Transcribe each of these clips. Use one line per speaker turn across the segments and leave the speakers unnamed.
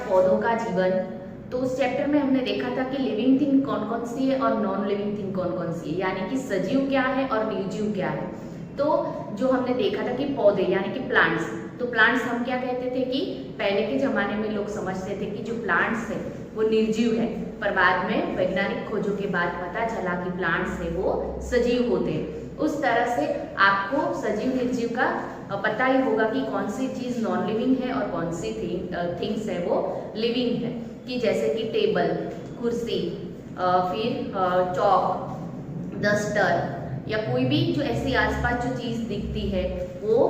पौधों का जीवन। तो उस चैप्टर में हमने देखा था कि लिविंग थिंग कौन कौन सी है और नॉन लिविंग थिंग कौन कौन सी है, यानी कि सजीव क्या है और निर्जीव क्या है। तो जो हमने देखा था कि पौधे यानी कि प्लांट्स, तो प्लांट्स हम क्या कहते थे कि पहले के ज़माने में लोग समझते थे कि जो प्लांट्स है वो निर्जीव है, पर बाद में वैज्ञानिक खोजों के बाद पता चला कि प्लांट्स है वो सजीव होते हैं। उस तरह से आपको सजीव निर्जीव का पता ही होगा कि कौन सी चीज़ नॉन लिविंग है और कौन सी थिंग्स है वो लिविंग है। कि जैसे कि टेबल, कुर्सी, फिर चौक, डस्टर या कोई भी जो ऐसी आसपास जो चीज़ दिखती है वो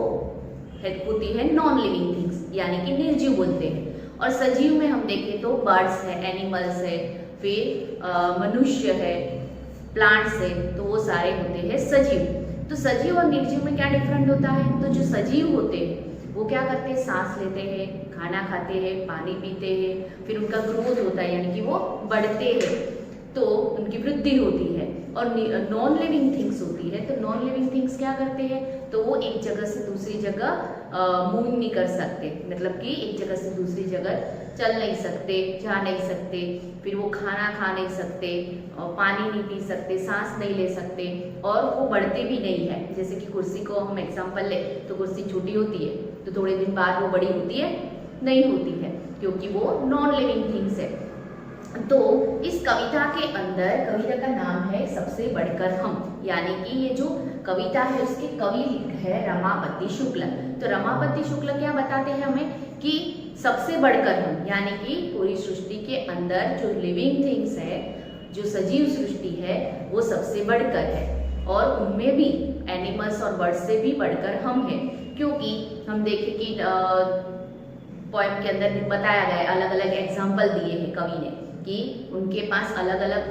होती है नॉन लिविंग थिंग्स, यानी कि निर्जीव बोलते हैं। और सजीव में हम देखें तो बर्ड्स है, एनिमल्स है, फिर मनुष्य है, प्लांट्स है, तो वो सारे होते हैं सजीव। तो सजीव और निर्जीव में क्या डिफरेंट होता है? तो जो सजीव होते हैं वो क्या करते हैं, सांस लेते हैं, खाना खाते हैं, पानी पीते हैं, फिर उनका ग्रोथ होता है यानी कि वो बढ़ते हैं, तो उनकी वृद्धि होती है। और नॉन लिविंग थिंग्स होती है, तो नॉन लिविंग थिंग्स क्या करते हैं, तो वो एक जगह से दूसरी जगह मूव नहीं कर सकते, मतलब कि एक जगह से दूसरी जगह चल नहीं सकते, जा नहीं सकते, फिर वो खाना खा नहीं सकते, पानी नहीं पी सकते, सांस नहीं ले सकते, और वो बढ़ते भी नहीं है। जैसे कि कुर्सी को हम एग्जाम्पल ले तो कुर्सी छोटी होती है तो थोड़े दिन बाद वो बड़ी होती है, नहीं होती है, क्योंकि वो नॉन लिविंग थिंग्स है। तो इस कविता के अंदर, कविता का नाम है सबसे बढ़कर हम, यानी कि ये जो कविता है उसके कवि है रमापति शुक्ल। तो रमापति शुक्ल क्या बताते हैं हमें कि सबसे बढ़कर हम, यानी कि पूरी सृष्टि के अंदर जो लिविंग थिंग्स है, जो सजीव सृष्टि है वो सबसे बढ़कर है, और उनमें भी एनिमल्स और बर्ड्स से भी बढ़कर हम हैं। क्योंकि हम देखें कि पोएम के अंदर बताया गया है, अलग अलग एग्जाम्पल दिए हैं कवि ने कि उनके पास अलग अलग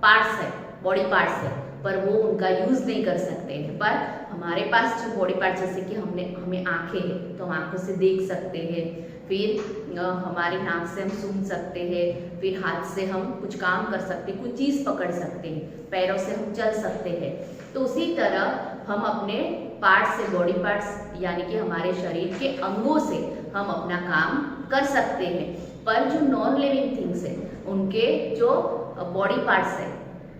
पार्ट्स है, बॉडी पार्ट्स है, पर वो उनका यूज़ नहीं कर सकते हैं। पर हमारे पास जो बॉडी पार्ट, जैसे कि हमें आँखें हैं तो हम आँखों से देख सकते हैं, फिर हमारी नाक से हम सूंघ सकते हैं, फिर हाथ से हम कुछ काम कर सकते हैं, कुछ चीज़ पकड़ सकते हैं, पैरों से हम चल सकते हैं। तो उसी तरह हम अपने पार्ट्स से, बॉडी पार्ट्स यानी कि हमारे शरीर के अंगों से हम अपना काम कर सकते हैं। पर जो नॉन लिविंग थिंग्स है उनके जो बॉडी पार्ट्स है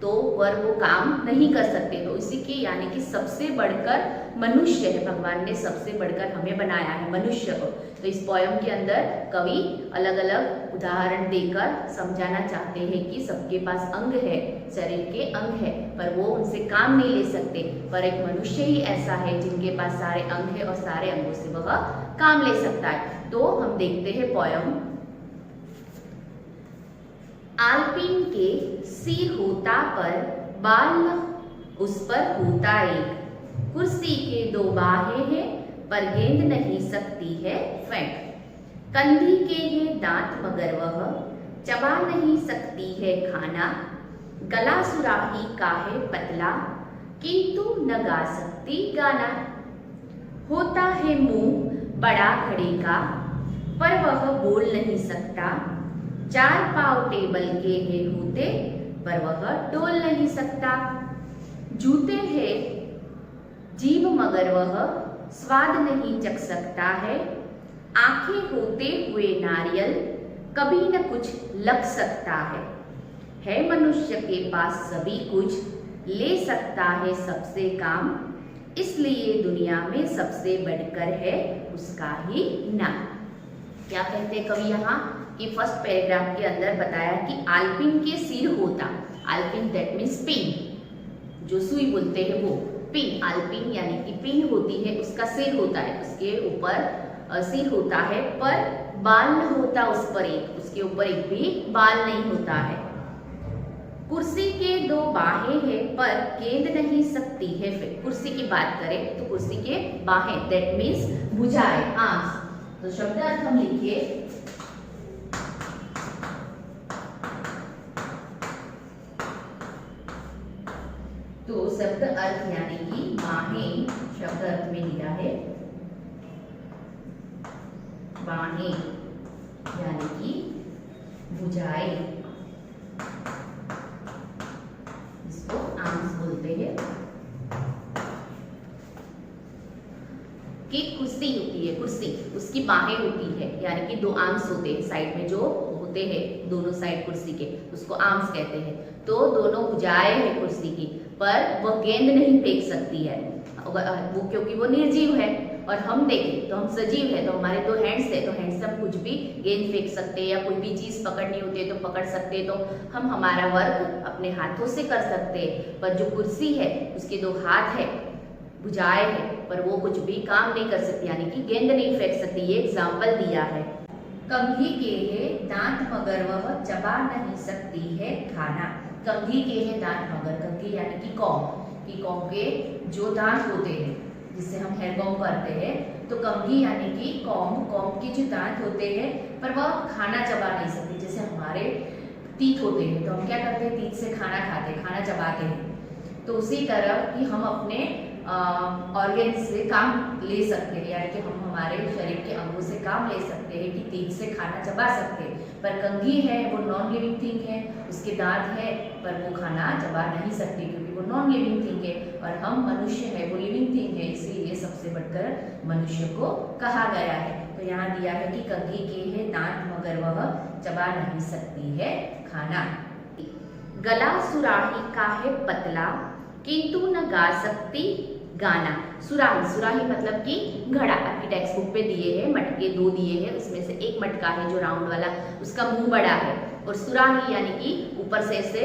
तो पर वो काम नहीं कर सकते। तो इसी की यानी कि सबसे बढ़कर मनुष्य है, भगवान ने सबसे बढ़कर हमें बनाया है, मनुष्य को। तो इस पोयम के अंदर कवि अलग अलग उदाहरण देकर समझाना चाहते हैं कि सबके पास अंग है, शरीर के अंग है, पर वो उनसे काम नहीं ले सकते, पर एक मनुष्य ही ऐसा है जिनके पास सारे अंग है और सारे अंगों से वह काम ले सकता है। तो हम देखते हैं पोयम। आलपीन के सिर होता पर बाल उस पर होता एक, कुर्सी के दो बाहें हैं पर गेंद नहीं सकती है फेंक, कंधी के हैं दांत मगर वह चबा नहीं सकती है खाना, गला सुराही का है पतला किंतु न गा सकती गाना, होता है मुंह बड़ा घड़े का पर वह बोल नहीं सकता, चार पांव टेबल के हैं होते पर वह डोल नहीं सकता, जूते हैं जीभ मगर वह स्वाद नहीं चख सकता है, आंखें होते हुए नारियल कभी न कुछ लग सकता है मनुष्य के पास सभी कुछ, ले सकता है सबसे काम, इसलिए दुनिया में सबसे बढ़कर है उसका ही नाम। क्या कहते हैं कवि यहाँ कि फर्स्ट पैराग्राफ के अंदर बताया कि आलपीन के सिर होता, आलपीन दैट मीन्स पिन, जो सुई बोलते हैं वो पिन, आलपीन यानी कि पिन होती है, उसका सिर होता है, उसके ऊपर सिर होता है पर बाल न होता उस पर एक, उसके ऊपर एक भी बाल नहीं होता है, कुर्सी के दो बाहें हैं पर गेंद नहीं सकती है। फिर कुर्सी की बात करें तो कुर्सी के बाहें दैट मीन्स भुजाएं, आर्म्स। तो शब्द अर्थ हम लिखिए, तो शब्द अर्थ यानी कि बाहें, शब्द अर्थ में लिया है बाहें यानी कि भुजाएं, इसको आर्म्स बोलते हैं। कि कुर्सी होती है, कुर्सी उसकी बाहें होती है, यानी कि दो आर्म्स होते हैं साइड में जो होते हैं दोनों साइड कुर्सी के, उसको आर्म्स कहते हैं। तो दोनों भुजाएं हैं कुर्सी की, पर वह गेंद नहीं फेंक सकती है वो, क्योंकि वो निर्जीव है। और हम देखें तो हम सजीव है, तो हमारे दो हैंड्स है, तो हैंड्स से हम कुछ भी गेंद फेंक सकते हैं या कोई भी चीज पकड़नी होती है तो पकड़ सकते हैं, तो हम हमारा वर्क अपने हाथों से कर सकते हैं। पर जो कुर्सी है उसके दो हाथ है, भुजाएं है, पर वो कुछ भी काम नहीं कर सकती, यानी कि गेंद नहीं फेंक सकती। ये एग्जाम्पल दिया है। कंघी के है दांत मगर वह चबा नहीं सकती है खाना। कंघी के है दांत मगर, कंघी यानी कि कॉम के जो दांत होते हैं जिससे हम हेयर कॉम करते हैं, तो कंघी यानी कि कॉम के जो दांत होते हैं पर वह खाना चबा नहीं सकती। जैसे हमारे तीत होते हैं तो हम क्या करते हैं, तीत से खाना खाते हैं, खाना चबाते हैं। तो उसी तरह कि हम अपने ऑर्गन से काम ले सकते हैं, यानी कि हम हमारे शरीर के अंगों से काम ले सकते हैं कि तीत से खाना चबा सकते हैं। पर कंघी है वो नॉन लिविंग थिंग है, उसके दांत है पर वो खाना चबा नहीं सकती क्योंकि वो नॉन लिविंग थिंग है। और हम मनुष्य है वो लिविंग थिंग है, इसीलिए सबसे बढ़कर मनुष्य को कहा गया है। तो यहाँ दिया है कि कंघी के है दांत मगर वह चबा नहीं सकती है खाना। गला सुराही का है पतला किंतु न गा सकती गाना। सुराही मतलब कि घड़ा, आपकी टेक्स्ट बुक पे दिए हैं, मटके दो दिए हैं, उसमें से एक मटका है जो राउंड वाला, उसका मुंह बड़ा है, और सुराही यानी कि ऊपर से ऐसे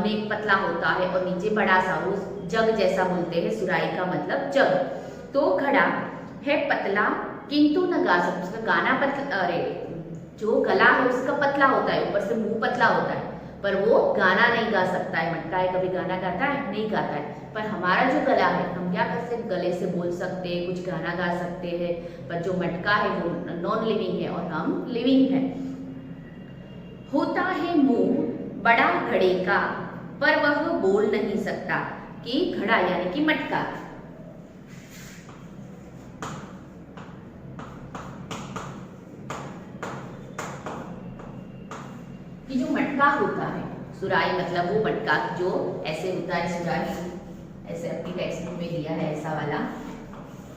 नेक पतला होता है और नीचे बड़ा सा, वो जग जैसा बोलते हैं, सुराही का मतलब जग। तो घड़ा है पतला किंतु न गा सकती, उसका गाना पतला, अरे जो गला है उसका पतला होता है, ऊपर से मुंह पतला होता है, पर वो गाना नहीं गा सकता है। मटका है कभी गाना गाता है? नहीं गाता है। पर हमारा जो गला है हम क्या कर सकते, गले से बोल सकते हैं, कुछ गाना गा सकते हैं। पर जो मटका है वो नॉन लिविंग है और हम लिविंग है। होता है मुंह बड़ा घड़े का पर वह बोल नहीं सकता, कि घड़ा यानी कि मटका, कि जो मटका होता है, सुराही मतलब वो मटका जो ऐसे होता है, सुराही ऐसे अपनी टेक्स्ट बुक में दिया है ऐसा वाला,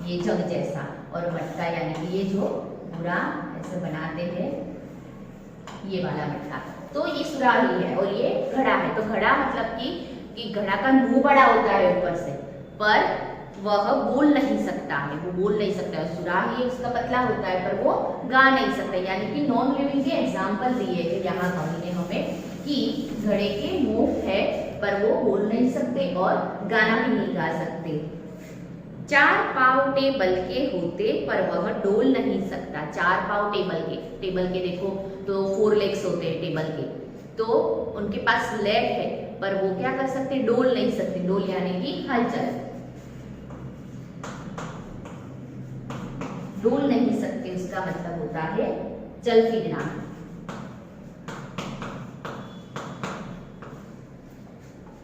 ये जग जैसा, और मटका यानी कि ये जो पूरा ऐसे बनाते हैं ये वाला मटका। तो ये सुराही है और ये घड़ा है। तो घड़ा मतलब कि घड़ा का मुंह बड़ा होता है ऊपर से, पर वह बोल नहीं सकता है, वो बोल नहीं सकता है। सुराही उसका पतला होता है पर वो गा नहीं सकता, यानी कि नॉन लिविंग के एग्जाम्पल दिए थे यहाँ कवि ने हमें कि घड़े के मुंह है पर वो बोल नहीं सकते और गाना भी नहीं गा सकते। चार पांव टेबल के होते पर वह डोल नहीं सकता। चार पांव टेबल के देखो तो 4 लेग्स होते हैं टेबल के, तो उनके पास लेग है पर वो क्या कर सकते, डोल नहीं सकते। डोल यानी कि हलचल, डोल नहीं सकते उसका मतलब होता है चल फिरना।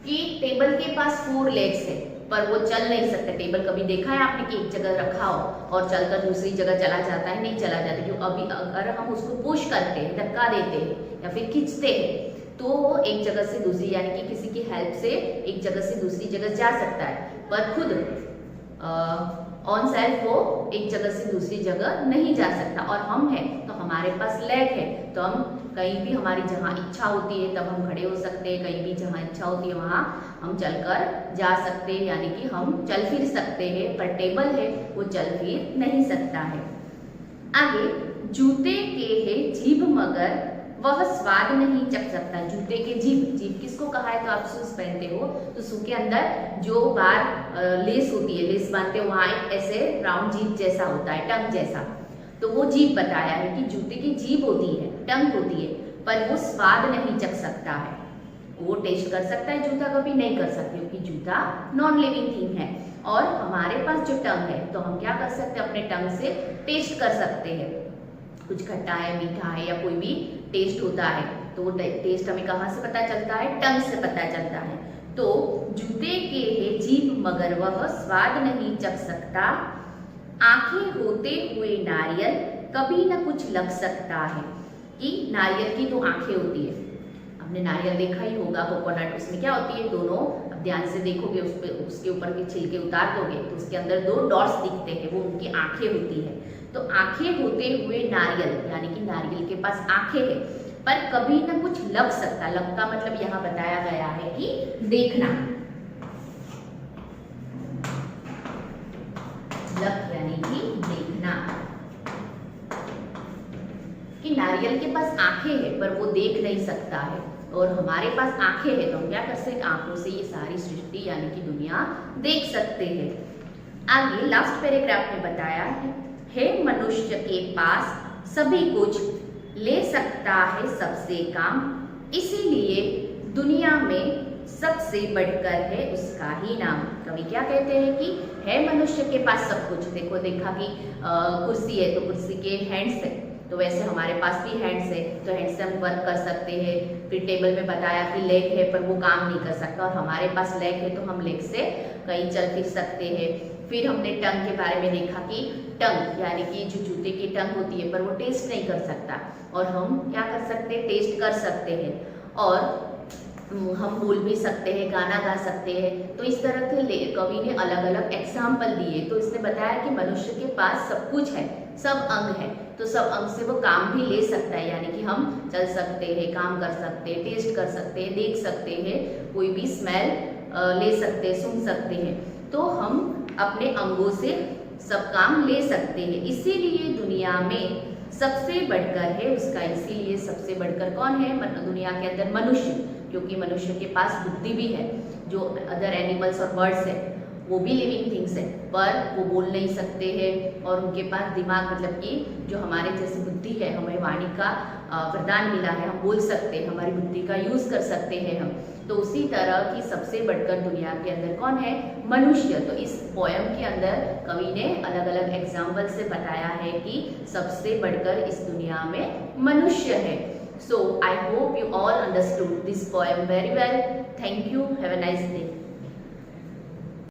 कि टेबल के पास 4 लेग्स है पर वो चल नहीं सकता। टेबल कभी देखा है आपने कि एक जगह रखा हो और चलकर दूसरी जगह चला जाता है? नहीं चला जाता, क्यों? अभी अगर हम उसको पुश करते हैं, धक्का देते हैं या फिर खींचते हैं तो वो एक जगह से दूसरी, यानी कि किसी की हेल्प से एक जगह से दूसरी जगह जा सकता है, पर खुद ऑन सेल्फ वो एक जगह से दूसरी जगह नहीं जा सकता। और हम हैं तो हमारे पास लेग है, तो हम कहीं भी हमारी जहाँ इच्छा होती है तब हम खड़े हो सकते हैं, कहीं भी जहाँ इच्छा होती है वहाँ हम चलकर जा सकते हैं, यानी कि हम चल फिर सकते हैं। पर टेबल है वो चल फिर नहीं सकता है। आगे, जूते के है जीभ मगर वह स्वाद नहीं चख सकता। जूते के जीभ किसको कहा है? तो आप शूज पहनते हो तो शू के अंदर जो बार लेस होती है, लेस बांधते हो, वहाँ एक ऐसे राउंड जीभ जैसा होता है, टंग जैसा, तो वो जीभ बताया है कि जूते की जीभ होती है, टंग होती है, पर वो स्वाद नहीं चख सकता है। वो टेस्ट कर सकता है, जूता कभी नहीं कर सकते क्योंकि जूता नॉन लिविंग थिंग है। और हमारे पास जो टंग है तो हम क्या कर सकते हैं, अपने टंग से टेस्ट कर सकते हैं, कुछ खट्टा है, मीठा है, या कोई भी टेस्ट होता है तो वो टेस्ट हमें कहाँ से पता चलता है? टंग से पता चलता है। तो जूते के है जीभ मगर वह स्वाद नहीं चख सकता, आंखें होते हुए नारियल कभी न कुछ लग सकता है। कि नारियल की 2 आंखें होती है, आपने नारियल देखा ही होगा, कोकोनट, उसमें क्या होती है, दोनों ध्यान से देखोगे, उस पे उसके ऊपर के छिलके उतार दोगे तो उसके अंदर 2 डॉट्स दिखते हैं, वो उनकी आंखें होती है। तो आंखें होते हुए नारियल, यानी कि नारियल के पास आंखें है, पर कभी ना कुछ लग सकता, लगता मतलब यहाँ बताया गया है कि देखना, लग यानी कि देखना, कि नारियल के पास आंखें है पर वो देख नहीं सकता है, और हमारे पास आंखें है तो हम क्या कर सकते, आंखों से ये सारी सृष्टि यानी कि दुनिया देख सकते हैं। आगे लास्ट पैराग्राफ में बताया है मनुष्य के पास सभी कुछ, ले सकता है सबसे काम, इसीलिए दुनिया में सबसे बढ़कर है उसका ही नाम। कवि क्या कहते हैं कि है मनुष्य के पास सब कुछ। देखा कि कुर्सी है तो कुर्सी के हैंड्स है, तो वैसे हमारे पास भी हैंड्स है, तो हैंड्स से हम वर्क कर सकते हैं। फिर टेबल में बताया कि लेग है पर वो काम नहीं कर सकता, और हमारे पास लेग है तो हम लेग से कहीं चल फिर सकते हैं। फिर हमने टंग के बारे में देखा कि टंग यानी कि जो जूते की टंग होती है पर वो टेस्ट नहीं कर सकता, और हम क्या कर सकते हैं, टेस्ट कर सकते हैं, और हम बोल भी सकते हैं, गाना गा सकते हैं। तो इस तरह के कवि ने अलग अलग एग्जाम्पल दिए। तो इसने बताया कि मनुष्य के पास सब कुछ है, सब अंग है, तो सब अंग से वो काम भी ले सकता है, यानी कि हम चल सकते हैं, काम कर सकते हैं, टेस्ट कर सकते हैं, देख सकते हैं, कोई भी स्मेल ले सकते हैं, सुन सकते हैं। तो हम अपने अंगों से सब काम ले सकते हैं, इसीलिए दुनिया में सबसे बढ़कर है उसका। इसीलिए सबसे बढ़कर कौन है दुनिया के अंदर? मनुष्य, क्योंकि मनुष्य के पास बुद्धि भी है। जो अदर एनिमल्स और बर्ड्स है वो भी लिविंग थिंग्स है, पर वो बोल नहीं सकते हैं, और उनके पास दिमाग मतलब कि जो हमारे जैसे बुद्धि है, हमें वाणी का वरदान मिला है, हम बोल सकते हैं, हमारी बुद्धि का यूज कर सकते हैं हम। तो उसी तरह की सबसे बढ़कर दुनिया के अंदर कौन है? मनुष्य। तो इस पोयम के अंदर कवि ने अलग अलग एग्जाम्पल से बताया है कि सबसे बढ़कर इस दुनिया में मनुष्य है। So I hope you all understood this poem very well. Thank you. Have a nice day.